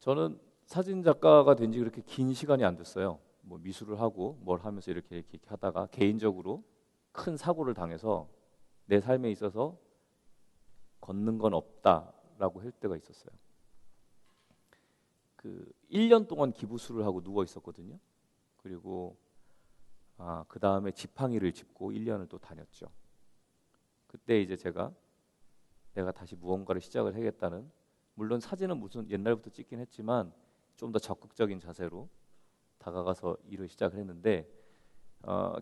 저는 사진 작가가 된 지 그렇게 긴 시간이 안 됐어요. 뭐 미술을 하고 뭘 하면서 이렇게 하다가 개인적으로 큰 사고를 당해서 내 삶에 있어서 걷는 건 없다라고 할 때가 있었어요. 그 1년 동안 기부술을 하고 누워 있었거든요. 그리고 그 다음에 지팡이를 짚고 1년을 또 다녔죠. 그때 이제 내가 다시 무언가를 시작을 해야겠다는, 물론 사진은 무슨 옛날부터 찍긴 했지만 좀 더 적극적인 자세로 다가가서 일을 시작을 했는데,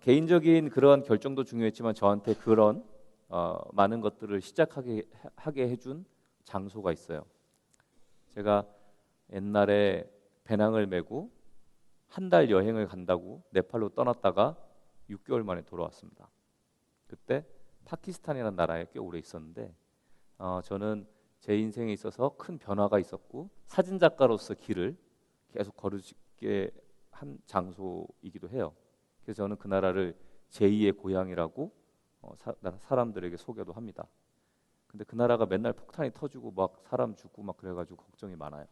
개인적인 그런 결정도 중요했지만 저한테 그런 많은 것들을 하게 해준 장소가 있어요. 제가 옛날에 배낭을 메고 한 달 여행을 간다고 네팔로 떠났다가 6개월 만에 돌아왔습니다. 그때 파키스탄이라는 나라에 꽤 오래 있었는데, 저는 제 인생에 있어서 큰 변화가 있었고 사진 작가로서 길을 계속 걸으게 한 장소이기도 해요. 그래서 저는 그 나라를 제2의 고향이라고 사람들에게 소개도 합니다. 근데 그 나라가 맨날 폭탄이 터지고 막 사람 죽고 막 그래가지고 걱정이 많아요.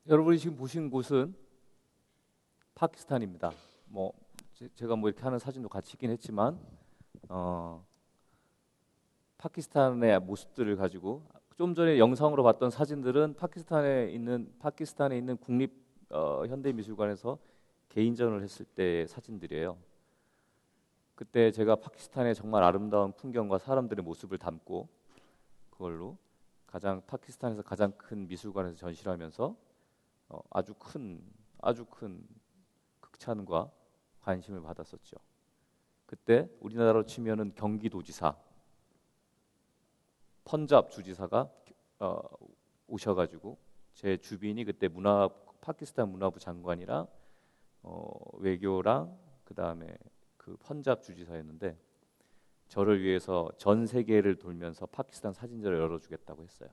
여러분이 지금 보신 곳은 파키스탄입니다. 뭐 제가 뭐 이렇게 하는 사진도 같이 있긴 했지만 파키스탄의 모습들을 가지고, 좀 전에 영상으로 봤던 사진들은 파키스탄에 있는 국립 현대미술관에서 개인전을 했을 때의 사진들이에요. 그때 제가 파키스탄의 정말 아름다운 풍경과 사람들의 모습을 담고 그걸로 파키스탄에서 가장 큰 미술관에서 전시를 하면서 아주 큰 극찬과 관심을 받았었죠. 그때 우리나라로 치면은 경기도지사, 펀잡 주지사가 오셔가지고 제 주빈이 그때 파키스탄 문화부 장관이랑 외교랑 그 다음에 그 펀잡 주지사였는데, 저를 위해서 전 세계를 돌면서 파키스탄 사진전을 열어주겠다고 했어요.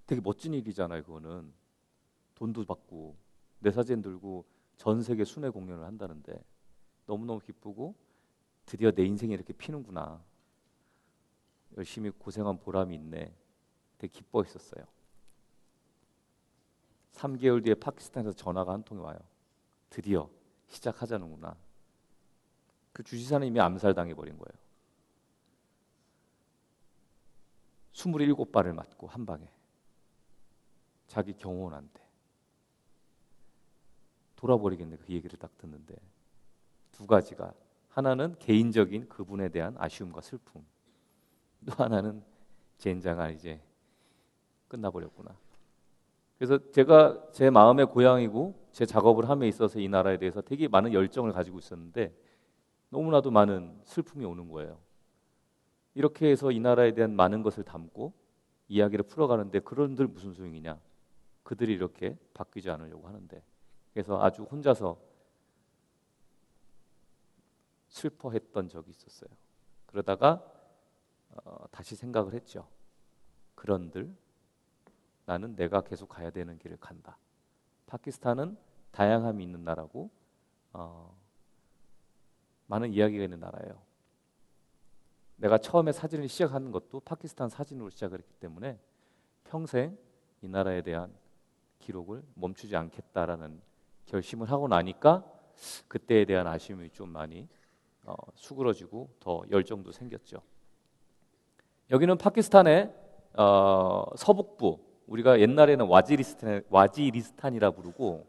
되게 멋진 일이잖아요. 그거는 돈도 받고 내 사진 들고 전 세계 순회 공연을 한다는데 너무너무 기쁘고 드디어 내 인생이 이렇게 피는구나. 열심히 고생한 보람이 있네. 되게 기뻐했었어요. 3개월 뒤에 파키스탄에서 전화가 한 통이 와요. 드디어 시작하자는구나. 그 주지사는 이미 암살당해버린 거예요. 27발을 맞고 한 방에. 자기 경호원한테. 돌아버리겠네, 그 얘기를 딱 듣는데. 두 가지가, 하나는 개인적인 그분에 대한 아쉬움과 슬픔, 또 하나는 젠장아 이제 끝나버렸구나. 그래서 제가 제 마음의 고향이고 제 작업을 함에 있어서 이 나라에 대해서 되게 많은 열정을 가지고 있었는데 너무나도 많은 슬픔이 오는 거예요. 이렇게 해서 이 나라에 대한 많은 것을 담고 이야기를 풀어가는데 그런들 무슨 소용이냐. 그들이 이렇게 바뀌지 않으려고 하는데. 그래서 아주 혼자서 슬퍼했던 적이 있었어요. 그러다가 다시 생각을 했죠. 그런들 나는 내가 계속 가야 되는 길을 간다. 파키스탄은 다양함이 있는 나라고 많은 이야기가 있는 나라예요. 내가 처음에 사진을 시작하는 것도 파키스탄 사진으로 시작을 했기 때문에 평생 이 나라에 대한 기록을 멈추지 않겠다라는 결심을 하고 나니까 그때에 대한 아쉬움이 좀 많이 수그러지고 더 열정도 생겼죠. 여기는 파키스탄의 서북부, 우리가 옛날에는 와지리스탄이라 부르고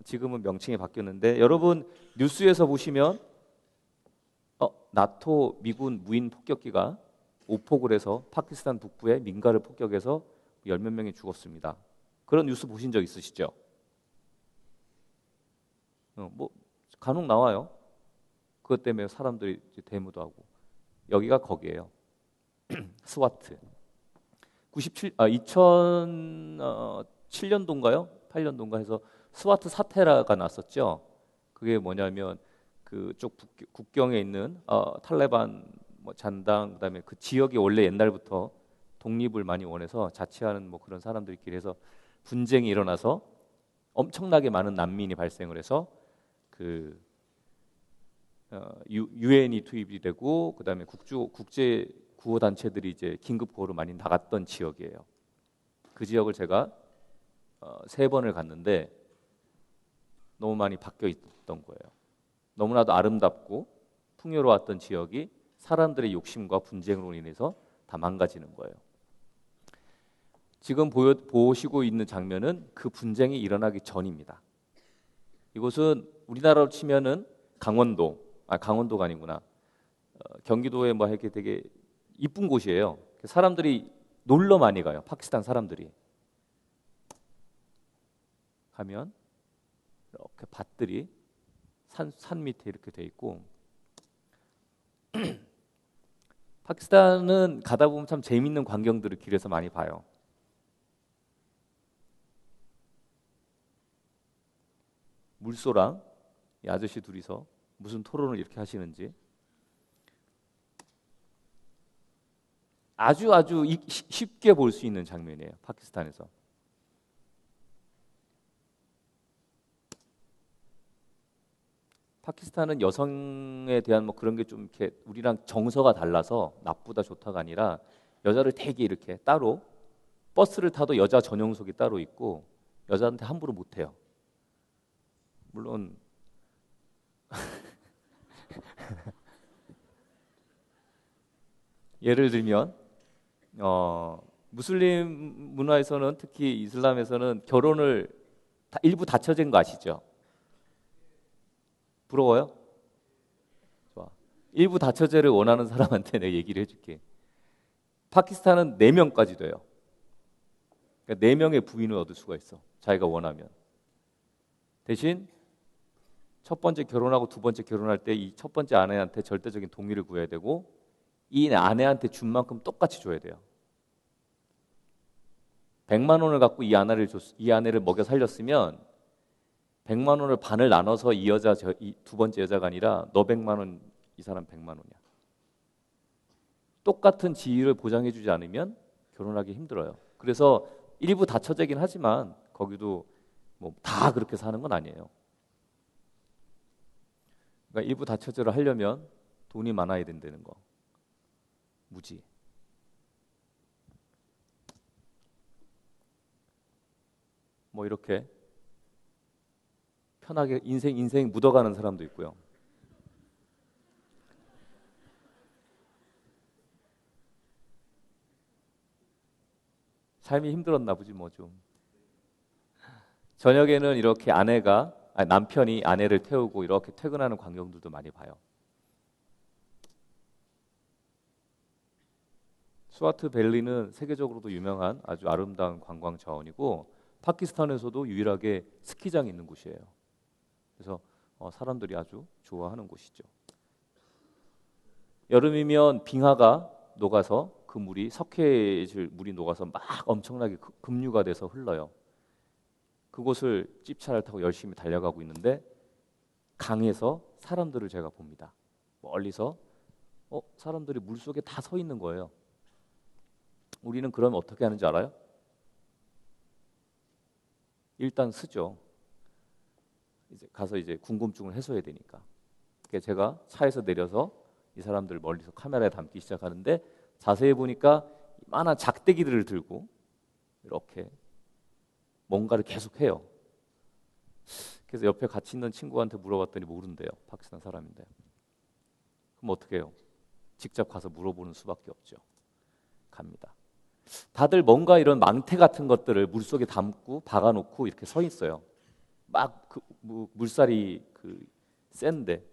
지금은 명칭이 바뀌었는데 여러분 뉴스에서 보시면 나토 미군 무인 폭격기가 오폭을 해서 파키스탄 북부의 민가를 폭격해서 10몇 명이 죽었습니다. 그런 뉴스 보신 적 있으시죠? 뭐 간혹 나와요. 그것 때문에 사람들이 데모도 하고. 여기가 거기에요. 스와트. 2007년도인가요? 8년도인가 해서 스와트 사태가 났었죠. 그게 뭐냐면 그쪽 국경에 있는 탈레반 잔당, 그다음에 그 지역이 원래 옛날부터 독립을 많이 원해서 자치하는 그런 사람들끼리 해서 분쟁이 일어나서 엄청나게 많은 난민이 발생을 해서 그 유엔이 투입이 되고 그다음에 국제 구호 단체들이 이제 긴급 구호로 많이 나갔던 지역이에요. 그 지역을 제가 3번을 갔는데 너무 많이 바뀌어 있던 거예요. 너무나도 아름답고 풍요로웠던 지역이 사람들의 욕심과 분쟁으로 인해서 다 망가지는 거예요. 지금 보시고 있는 장면은 그 분쟁이 일어나기 전입니다. 이곳은 우리나라로 치면은 강원도가 아니구나. 경기도에 이렇게 되게 이쁜 곳이에요. 사람들이 놀러 많이 가요. 파키스탄 사람들이. 가면 이렇게 밭들이 산 밑에 이렇게 돼 있고 파키스탄은 가다 보면 참 재밌는 광경들을 길에서 많이 봐요. 물소랑 이 아저씨 둘이서 무슨 토론을 이렇게 하시는지 아주 쉽게 볼 수 있는 장면이에요. 파키스탄에서. 파키스탄은 여성에 대한 그런 게 좀 이렇게 우리랑 정서가 달라서 나쁘다 좋다가 아니라 여자를 되게 이렇게 따로 버스를 타도 여자 전용석이 따로 있고 여자한테 함부로 못 해요. 물론 예를 들면 무슬림 문화에서는 특히 이슬람에서는 결혼을 일부 닫혀진 거 아시죠? 부러워요? 좋아. 일부 다처제를 원하는 사람한테 내가 얘기를 해줄게. 파키스탄은 4명까지 돼요. 그러니까 4명의 부인을 얻을 수가 있어. 자기가 원하면. 대신 첫 번째 결혼하고 두 번째 결혼할 때 이 첫 번째 아내한테 절대적인 동의를 구해야 되고 이 아내한테 준 만큼 똑같이 줘야 돼요. 100만 원을 갖고 이 아내를 먹여 살렸으면 100만 원을 반을 나눠서 이 두 번째 여자가 아니라 너 100만 원, 이 사람 100만 원이야. 똑같은 지위를 보장해주지 않으면 결혼하기 힘들어요. 그래서 일부 다처제긴 하지만 거기도 뭐 다 그렇게 사는 건 아니에요. 그러니까 일부 다처제를 하려면 돈이 많아야 된다는 거. 무지. 뭐 이렇게 편하게 인생 묻어가는 사람도 있고요. 삶이 힘들었나 보지 뭐 좀. 저녁에는 이렇게 남편이 아내를 태우고 이렇게 퇴근하는 광경들도 많이 봐요. 스와트 밸리는 세계적으로도 유명한 아주 아름다운 관광 자원이고 파키스탄에서도 유일하게 스키장이 있는 곳이에요. 그래서 사람들이 아주 좋아하는 곳이죠. 여름이면 빙하가 녹아서 그 물이 석회질 물이 녹아서 막 엄청나게 급류가 돼서 흘러요. 그곳을 찝차를 타고 열심히 달려가고 있는데 강에서 사람들을 제가 봅니다. 멀리서 사람들이 물속에 다 서 있는 거예요. 우리는 그러면 어떻게 하는지 알아요? 일단 쓰죠. 이제 가서 이제 궁금증을 해소해야 되니까. 그래서 제가 차에서 내려서 이 사람들 멀리서 카메라에 담기 시작하는데 자세히 보니까 이만한 작대기들을 들고 이렇게 뭔가를 계속 해요. 그래서 옆에 같이 있는 친구한테 물어봤더니 모른대요. 파키스탄 사람인데. 그럼 어떻게 해요? 직접 가서 물어보는 수밖에 없죠. 갑니다. 다들 뭔가 이런 망태 같은 것들을 물속에 담고 박아놓고 이렇게 서 있어요. 막 물살이 센데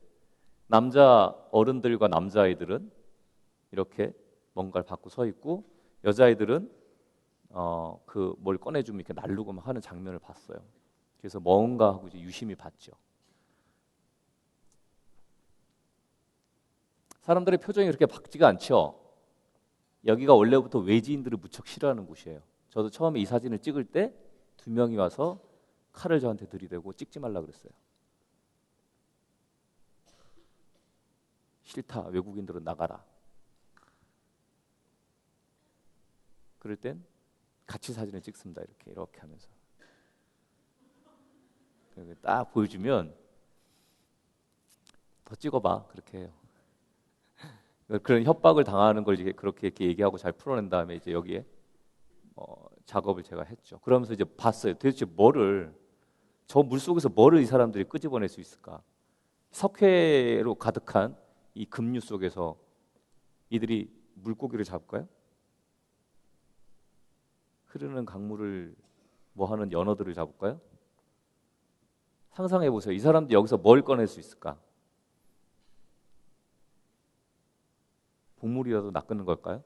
남자 어른들과 남자아이들은 이렇게 뭔가를 받고 서 있고 여자아이들은 뭘 꺼내주면 이렇게 날르고 막 하는 장면을 봤어요. 그래서 뭔가 하고 이제 유심히 봤죠. 사람들의 표정이 그렇게 밝지가 않죠. 여기가 원래부터 외지인들을 무척 싫어하는 곳이에요. 저도 처음에 이 사진을 찍을 때 2명이 와서 칼을 저한테 들이대고 찍지 말라 그랬어요. 싫다. 외국인들은 나가라. 그럴 땐 같이 사진을 찍습니다. 이렇게 하면서. 딱 보여주면 더 찍어봐. 그렇게 해요. 그런 협박을 당하는 걸 이렇게 얘기하고 잘 풀어낸 다음에 이제 여기에 작업을 제가 했죠. 그러면서 이제 봤어요. 도대체 저 물속에서 뭐를 이 사람들이 끄집어낼 수 있을까? 석회로 가득한 이 급류 속에서 이들이 물고기를 잡을까요? 흐르는 강물을 하는 연어들을 잡을까요? 상상해 보세요. 이 사람들이 여기서 뭘 꺼낼 수 있을까? 곡물이라도 낚는 걸까요?